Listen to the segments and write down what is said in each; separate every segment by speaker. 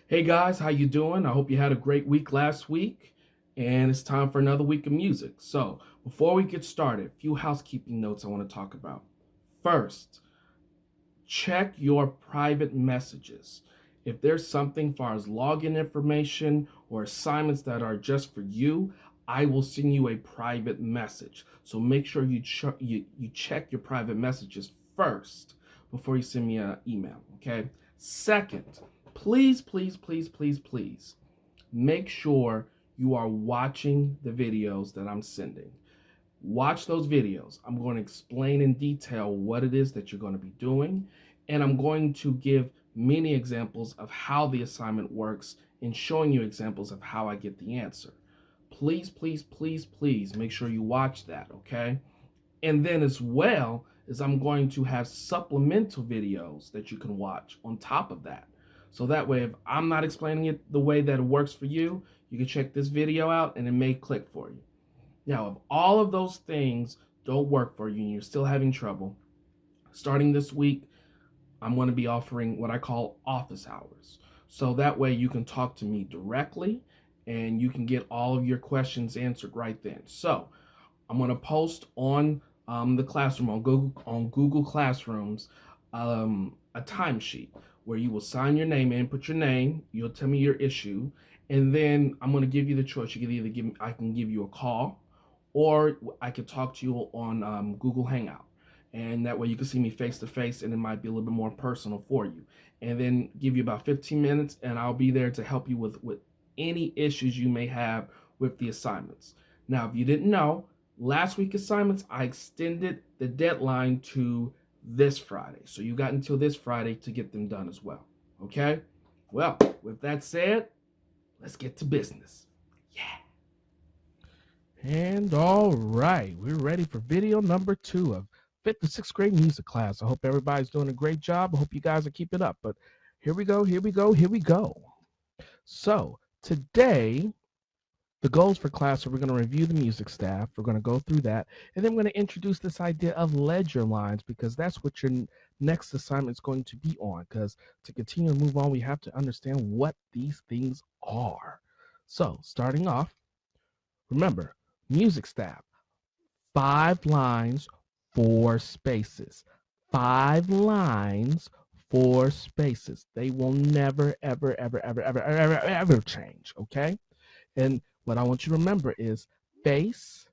Speaker 1: Hey guys, how you doing? I hope you had a great week last week, and it's time for another week of music. So, before we get started, a few housekeeping notes I want to talk about. First, check your private messages. If there's something far as login information or assignments that are just for you, I will send you a private message. So make sure you check your private messages first before you send me an email, okay? Second, please make sure you are watching the videos that I'm sending. Watch those videos. I'm going to explain in detail what it is that you're going to be doing, and I'm going to give many examples of how the assignment works and showing you examples of how I get the answer. Please make sure you watch that, okay? And then, as well as, I'm going to have supplemental videos that you can watch on top of that. So that way, if I'm not explaining it the way that it works for you, you can check this video out and it may click for you. Now, if all of those things don't work for you and you're still having trouble, starting this week, I'm going to be offering what I call office hours. So that way you can talk to me directly and you can get all of your questions answered right then. So I'm going to post on the classroom on Google Classrooms a timesheet where you will sign your name in, put your name, you'll tell me your issue, and then I'm going to give you the choice. You can either I can give you a call, or I can talk to you on Google Hangout, and that way you can see me face to face, and it might be a little bit more personal for you. And then give you about 15 minutes, and I'll be there to help you with any issues you may have with the assignments. Now, if you didn't know, last week assignments, I extended the deadline to this Friday. So you got until this Friday to get them done as well. Okay? Well, with that said, let's get to business. Yeah.
Speaker 2: And all right, we're ready for video number 2 of fifth to sixth grade music class. I hope everybody's doing a great job. I hope you guys are keeping up. But here we go. So today, the goals for class are we're going to review the music staff. We're going to go through that. And then we're going to introduce this idea of ledger lines because that's what your next assignment is going to be on. Because to continue to move on, we have to understand what these things are. So starting off, remember, music staff. 5 lines, 4 spaces. 5 lines, 4 spaces. They will never, ever change. Okay. And what I want you to remember is face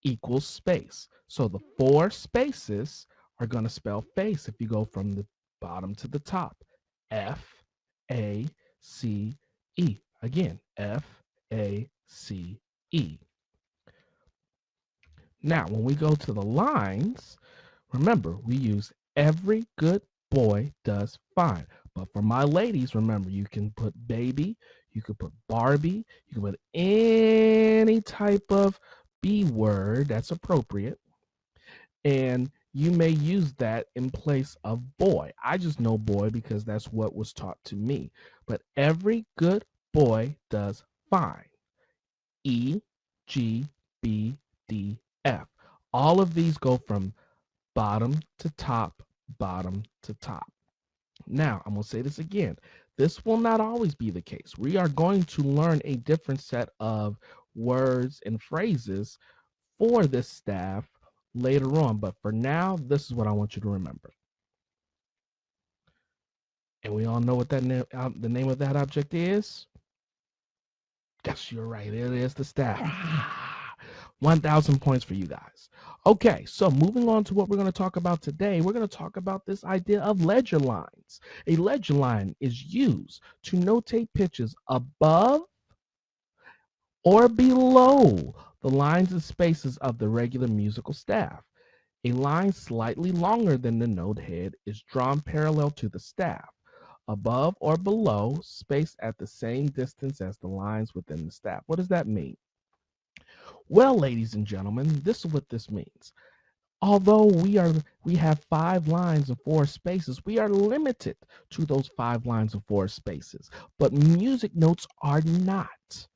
Speaker 2: equals space. So the 4 spaces are going to spell face if you go from the bottom to the top. F-A-C-E. Again, F-A-C-E. Now, when we go to the lines, remember, we use every good boy does fine. But for my ladies, remember, you can put baby, you could put Barbie, you can put any type of B word that's appropriate. And you may use that in place of boy. I just know boy because that's what was taught to me. But every good boy does fine. E, G, B, D, F. All of these go from bottom to top, bottom to top. Now, I'm going to say this again. This will not always be the case. We are going to learn a different set of words and phrases for this staff later on. But for now, this is what I want you to remember. And we all know what the name of that object is. Yes, you're right. It is the staff. 1,000 points for you guys. Okay, so moving on to what we're going to talk about today, we're going to talk about this idea of ledger lines. A ledger line is used to notate pitches above or below the lines and spaces of the regular musical staff. A line slightly longer than the note head is drawn parallel to the staff, above or below, spaced at the same distance as the lines within the staff. What does that mean? Well, ladies and gentlemen, this is what this means. Although we have 5 lines and 4 spaces, we are limited to those 5 lines and 4 spaces. But music notes are not.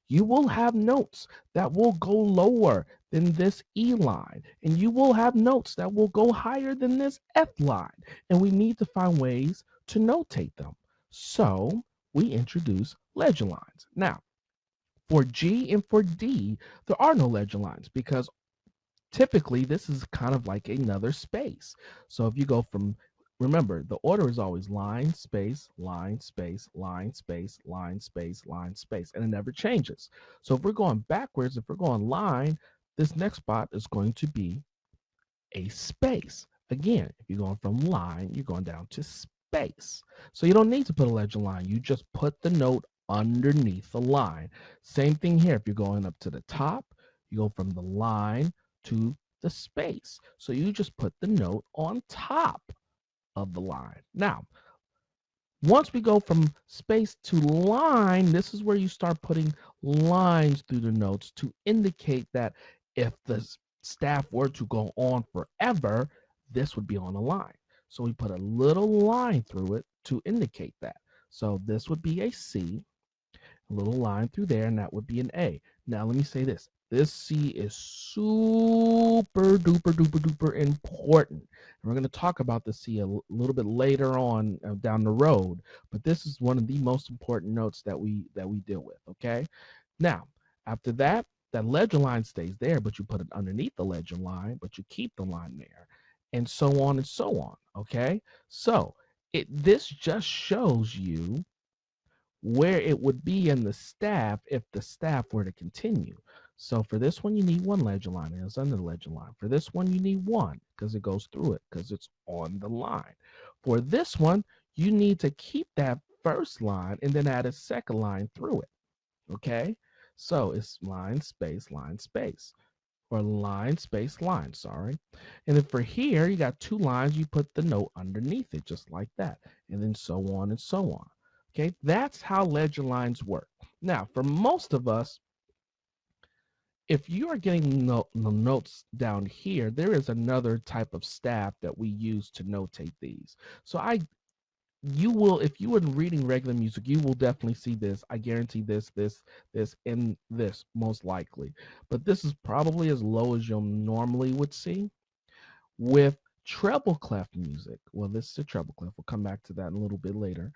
Speaker 2: You will have notes that will go lower than this E line, and you will have notes that will go higher than this F line, and we need to find ways to notate them. So we introduce legend lines. Now, for G and for D, there are no legend lines because typically this is kind of like another space. So if you go from, remember, the order is always line, space, line, space, line, space, line, space, line, space, and it never changes. So if we're going backwards, if we're going line, this next spot is going to be a space. Again, if you're going from line, you're going down to space. So you don't need to put a legend line. You just put the note underneath the line. Same thing here. If you're going up to the top, you go from the line to the space. So you just put the note on top of the line. Now, once we go from space to line, this is where you start putting lines through the notes to indicate that if the staff were to go on forever, this would be on a line. So we put a little line through it to indicate that. So this would be a C, a little line through there, and that would be an A. Now, let me say this. This C is super duper duper duper important. And we're going to talk about the C a little bit later on down the road, but this is one of the most important notes that we deal with, okay? Now, after that, that legend line stays there, but you put it underneath the legend line, but you keep the line there, and so on and so on, okay? So, this just shows you where it would be in the staff if the staff were to continue. So for this one, you need one legend line, and it's under the legend line. For this one, you need one because it goes through it because it's on the line. For this one, you need to keep that first line and then add a second line through it. Okay? So it's line, space, or line, space, line, sorry. And then for here, you got two lines, you put the note underneath it just like that, and then so on and so on. Okay, that's how legend lines work. Now, for most of us, if you are getting the notes down here, there is another type of staff that we use to notate these. So you will, if you were reading regular music, you will definitely see this. I guarantee this, and this most likely. But this is probably as low as you'll normally would see. With treble clef music, well, this is a treble clef. We'll come back to that a little bit later.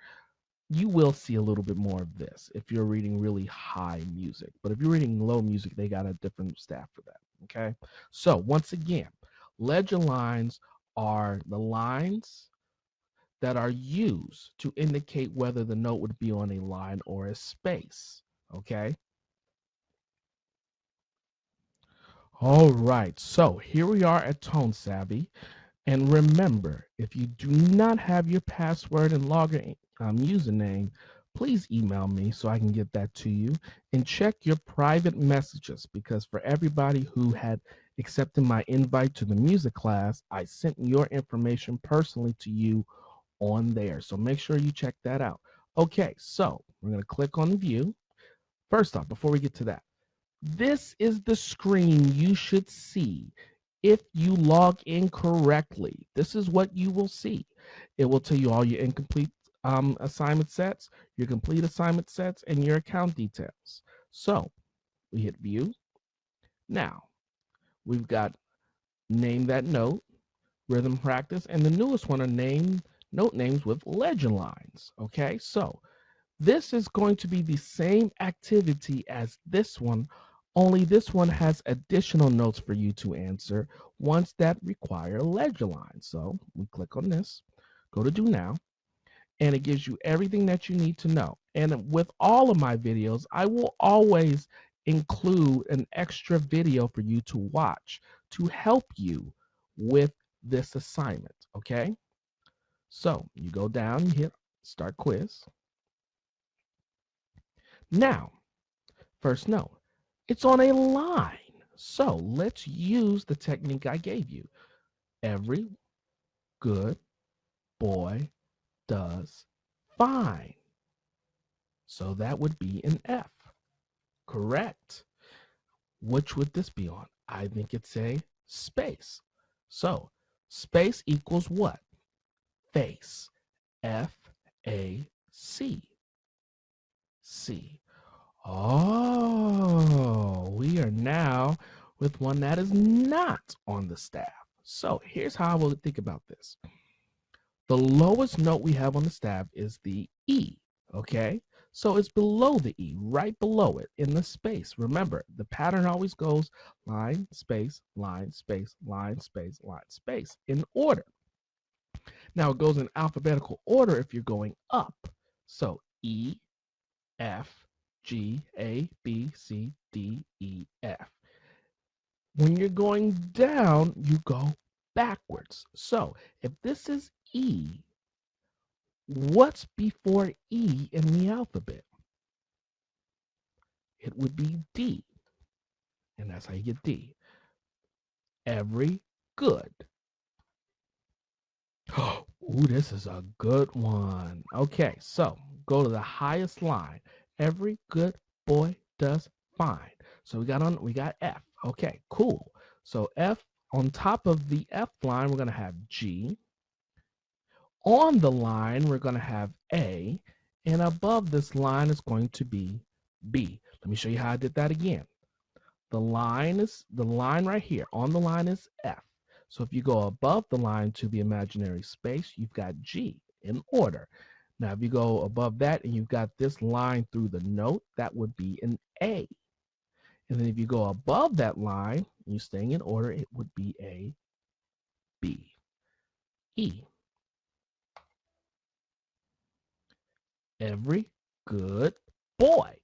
Speaker 2: You will see a little bit more of this if you're reading really high music. But if you're reading low music, they got a different staff for that. Okay. So once again, legend lines are the lines that are used to indicate whether the note would be on a line or a space. Okay. All right. So here we are at Tone Savvy. And remember, if you do not have your password and login username, please email me so I can get that to you. And check your private messages, because for everybody who had accepted my invite to the music class, I sent your information personally to you on there. So make sure you check that out. Okay, so we're going to click on view. First off, before we get to that, this is the screen you should see if you log in correctly. This is what you will see. It will tell you all your incomplete assignment sets, your complete assignment sets, and your account details. So we hit view. Now we've got name that note, rhythm practice, and the newest one are note names with legend lines. Okay, so this is going to be the same activity as this one, only this one has additional notes for you to answer, ones that require legend lines. So we click on this, go to do now, and it gives you everything that you need to know. And with all of my videos, I will always include an extra video for you to watch to help you with this assignment. Okay, so you go down, you hit start quiz. Now, first note, it's on a line. So let's use the technique I gave you. Every good boy does fine. So that would be an F. Correct. Which would this be on? I think it's a space. So space equals what? Face. F-A-C. C. Oh, we are now with one that is not on the staff. So here's how I will think about this. The lowest note we have on the staff is the E, okay? So it's below the E, right below it in the space. Remember, the pattern always goes line, space, line, space, line, space, line, space in order. Now it goes in alphabetical order if you're going up. So E, F, G, A, B, C, D, E, F. When you're going down, you go backwards. So if this is E, what's before E in the alphabet? It would be D. And that's how you get D. Every good. Ooh, this is a good one. Okay, so go to the highest line. Every good boy does fine. So we got F. Okay, cool. So F, on top of the F line, we're going to have G. On the line, we're going to have A. And above this line is going to be B. Let me show you how I did that again. The line right here. On the line is F. So if you go above the line to the imaginary space, you've got G in order. Now, if you go above that and you've got this line through the note, that would be an A. And then if you go above that line, and you're staying in order, it would be A, B, E. Every good boy.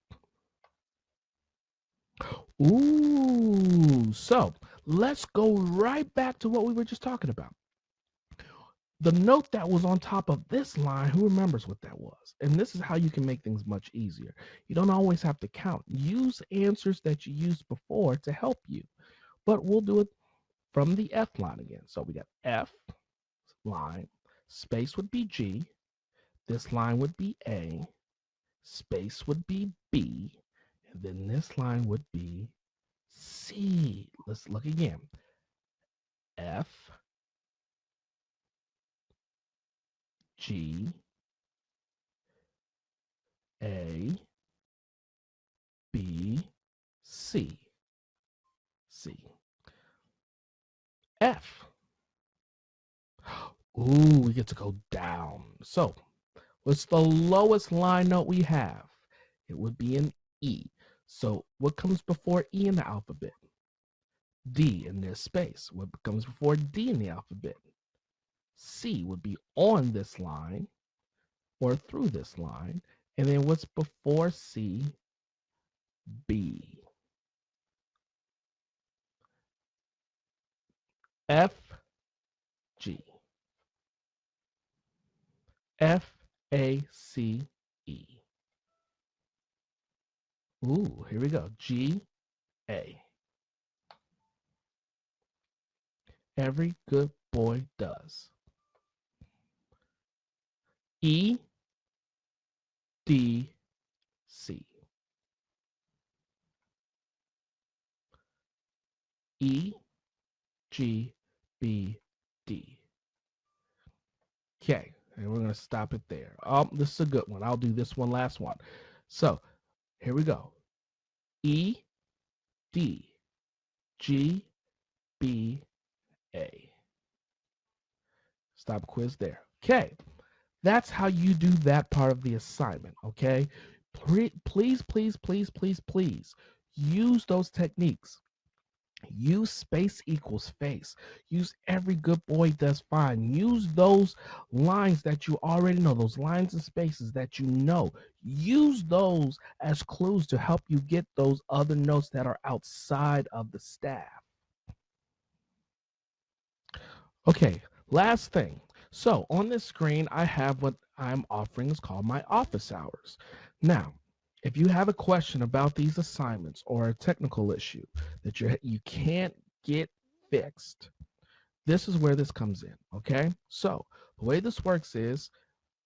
Speaker 2: Ooh, so let's go right back to what we were just talking about. The note that was on top of this line, who remembers what that was? And this is how you can make things much easier. You don't always have to count. Use answers that you used before to help you. But we'll do it from the F line again. So we got F line, space would be G, this line would be A, space would be B, and then this line would be C. Let's look again. F, G, A, B, C, C, F. Ooh, we get to go down. So, what's the lowest line note we have? It would be an E. So, what comes before E in the alphabet? D in this space. What comes before D in the alphabet? C would be on this line or through this line. And then what's before C? B. F, G. F, A, C, E. Ooh, here we go. G, A. Every good boy does. E, D, C. E, G, B, D. Okay, and we're going to stop it there. This is a good one. I'll do this one last one. So here we go. E, D, G, B, A. Stop quiz there. Okay, that's how you do that part of the assignment. Okay, please, please, please, please, please use those techniques. Use space equals face. Use every good boy does fine. Use those lines that you already know, those lines and spaces that you know. Use those as clues to help you get those other notes that are outside of the staff. Okay, last thing. So on this screen, I have what I'm offering is called my office hours. Now, if you have a question about these assignments or a technical issue that you can't get fixed, this is where this comes in, okay? So the way this works is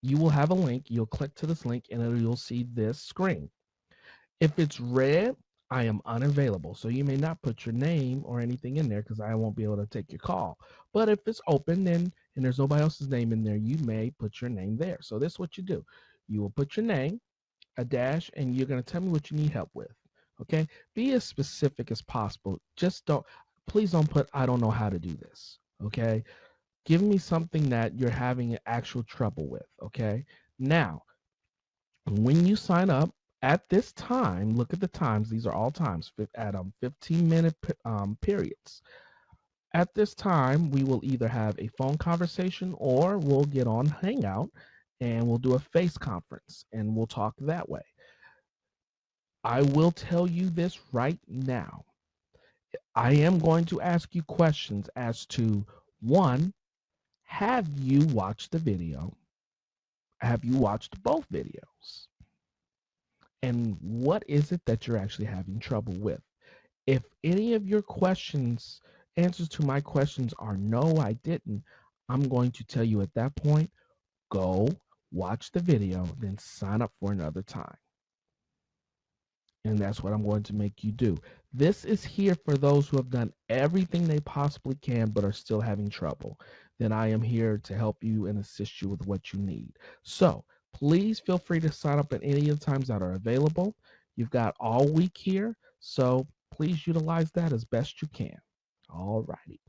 Speaker 2: you will have a link, you'll click to this link, and you'll see this screen. If it's red, I am unavailable. So you may not put your name or anything in there because I won't be able to take your call. But if it's open and there's nobody else's name in there, you may put your name there. So this is what you do. You will put your name, a dash, and you're going to tell me what you need help with. Okay? Be as specific as possible. Please don't put, I don't know how to do this. Okay? Give me something that you're having actual trouble with. Okay? Now, When you sign up at this time, look at the times. These are all times at 15-minute periods. At this time, we will either have a phone conversation or we'll get on Hangout and we'll do a face conference and we'll talk that way. I will tell you this right now. I am going to ask you questions as to one, have you watched the video? Have you watched both videos? And what is it that you're actually having trouble with? If any of your answers to my questions are no, I didn't, I'm going to tell you at that point, go watch the video, then sign up for another time. And that's what I'm going to make you do. This is here for those who have done everything they possibly can but are still having trouble. Then I am here to help you and assist you with what you need. So please feel free to sign up at any of the times that are available. You've got all week here, so please utilize that as best you can. All righty.